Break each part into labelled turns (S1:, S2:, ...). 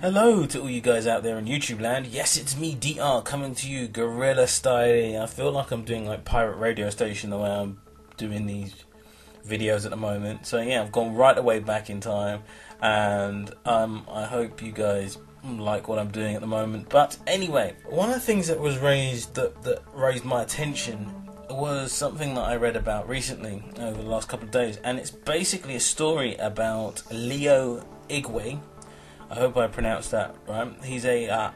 S1: Hello to all you guys out there in YouTube land. Yes, it's me, DR, coming to you guerrilla style. I feel like I'm doing like pirate radio station the way I'm doing these videos at the moment. So yeah, I've gone right away back in time, and I hope you guys like what I'm doing at the moment. But anyway, one of the things that was raised that raised my attention was something that I read about recently over the last couple of days, and it's basically a story about Leo Igwe. I hope I pronounced that right. He's a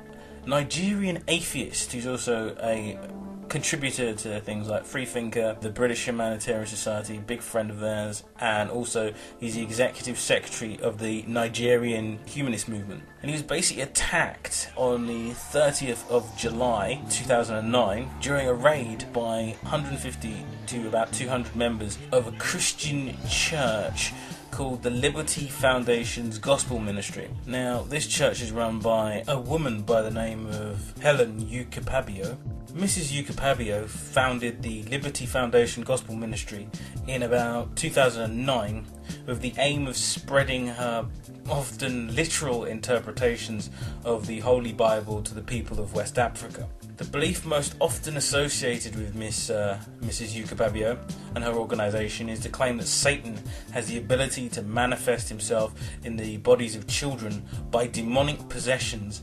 S1: Nigerian atheist who's also a contributor to things like Freethinker, the British Humanitarian Society, big friend of theirs, and also he's the executive secretary of the Nigerian Humanist Movement. And he was basically attacked on the 30th of July 2009 during a raid by 150 to about 200 members of a Christian church called the Liberty Foundation's Gospel Ministry. Now, this church is run by a woman by the name of Helen Ukapabio. Mrs. Ukapabio founded the Liberty Foundation Gospel Ministry in about 2009 with the aim of spreading her often literal interpretations of the Holy Bible to the people of West Africa. The belief most often associated with Mrs. Ukapabio and her organisation is the claim that Satan has the ability to manifest himself in the bodies of children by demonic possessions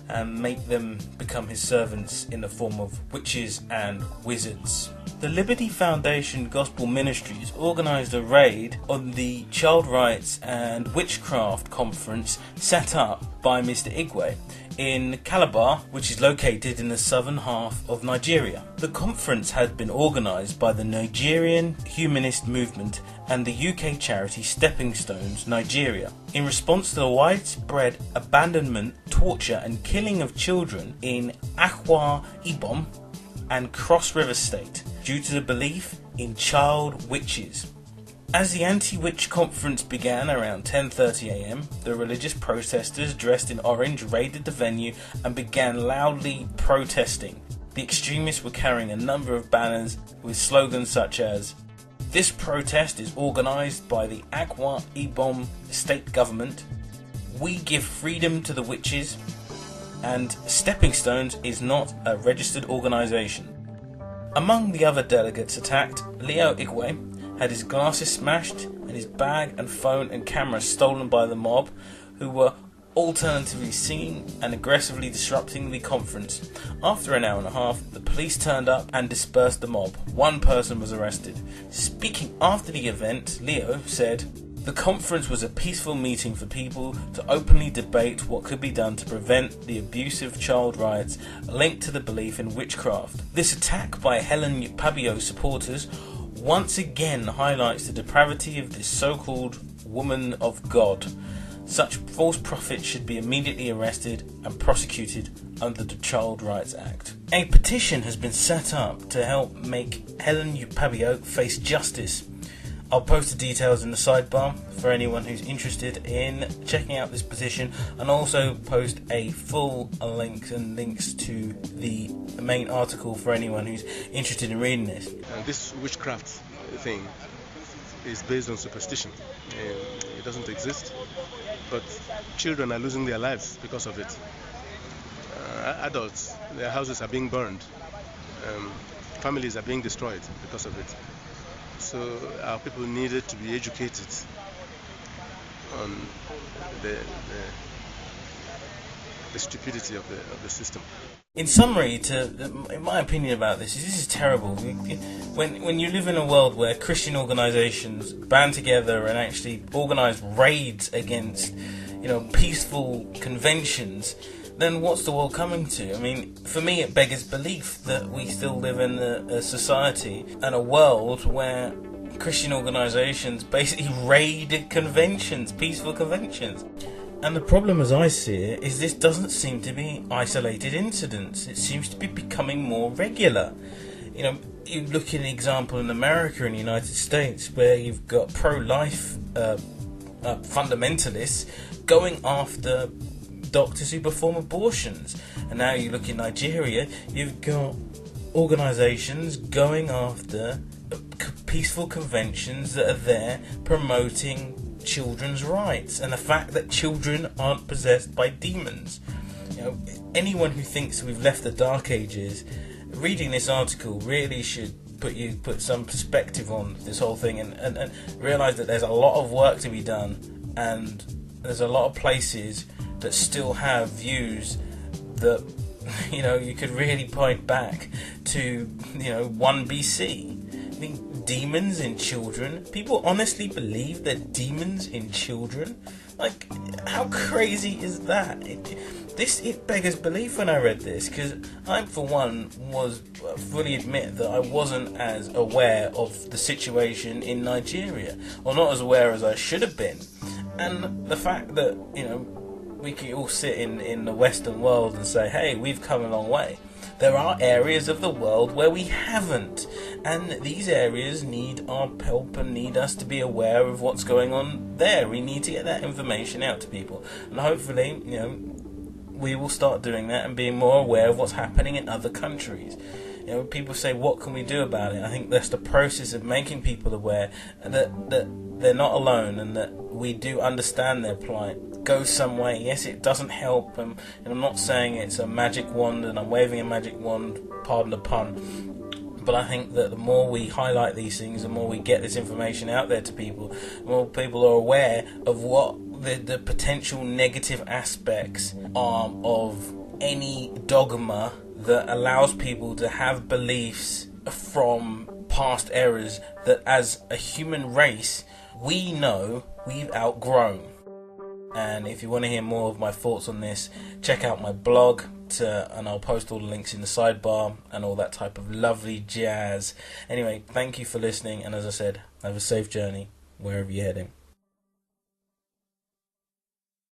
S1: and make them become his servants in the form of witches and wizards. The Liberty Foundation Gospel Ministries organised a raid on the Child Rights and Witchcraft conference set up by Mr. Igwe in Calabar, which is located in the southern half of Nigeria. The conference had been organised by the Nigerian Humanist Movement and the UK charity Stepping Stones Nigeria in response to the widespread abandonment, torture and killing of children in Akwa Ibom and Cross River State due to the belief in child witches. As the anti-witch conference began around 10:30 AM, the religious protesters dressed in orange raided the venue and began loudly protesting. The extremists were carrying a number of banners with slogans such as "This protest is organised by the Akwa Ibom state government," "We give freedom to the witches," and "Stepping Stones is not a registered organisation." Among the other delegates attacked, Leo Igwe had his glasses smashed and his bag and phone and camera stolen by the mob, who were alternatively singing and aggressively disrupting the conference. After an hour and a half, the police turned up and dispersed the mob. One person was arrested. Speaking after the event, Leo said, "The conference was a peaceful meeting for people to openly debate what could be done to prevent the abuse of child rights linked to the belief in witchcraft." This attack by Helen Ukapabio supporters once again highlights the depravity of this so-called woman of God. Such false prophets should be immediately arrested and prosecuted under the Child Rights Act. A petition has been set up to help make Helen Ukapabio face justice. I'll post the details in the sidebar for anyone who's interested in checking out this petition, and also post a full links to the main article for anyone who's interested in reading this.
S2: This witchcraft thing is based on superstition. It doesn't exist, but children are losing their lives because of it. Adults, their houses are being burned. Families are being destroyed because of it. So our people needed to be educated on the stupidity of the system.
S1: In summary, in my opinion about this is terrible. When you live in a world where Christian organisations band together and actually organise raids against, peaceful conventions, then what's the world coming to? I mean, for me it beggars belief that we still live in a society and a world where Christian organisations basically raid conventions, peaceful conventions. And the problem as I see it is this doesn't seem to be isolated incidents. It seems to be becoming more regular. You look at an example in America and the United States where you've got pro-life fundamentalists going after doctors who perform abortions, and now you look in Nigeria, you've got organisations going after peaceful conventions that are there promoting children's rights and the fact that children aren't possessed by demons. Anyone who thinks we've left the Dark Ages, reading this article really should put some perspective on this whole thing, and realise that there's a lot of work to be done, and there's a lot of places that still have views that you could really point back to 1 BC. I think demons in children. People honestly believe that demons in children. Like, how crazy is that? It beggars belief when I read this, because I, for one, was fully admit that I wasn't as aware of the situation in Nigeria, or not as aware as I should have been. And the fact that, we can all sit in the Western world and say, hey, we've come a long way. There are areas of the world where we haven't, and these areas need our help and need us to be aware of what's going on there. We need to get that information out to people, and hopefully, we will start doing that and being more aware of what's happening in other countries. People say, what can we do about it? I think that's the process of making people aware that they're not alone, and that we do understand their plight. Go some way. Yes, it doesn't help, and I'm not saying it's a magic wand and I'm waving a magic wand, pardon the pun, but I think that the more we highlight these things, the more we get this information out there to people, the more people are aware of what the potential negative aspects are of any dogma that allows people to have beliefs from past eras that as a human race we know we've outgrown. And if you want to hear more of my thoughts on this, check out my blog, and I'll post all the links in the sidebar and all that type of lovely jazz. Anyway, thank you for listening, and as I said, have a safe journey wherever you're heading.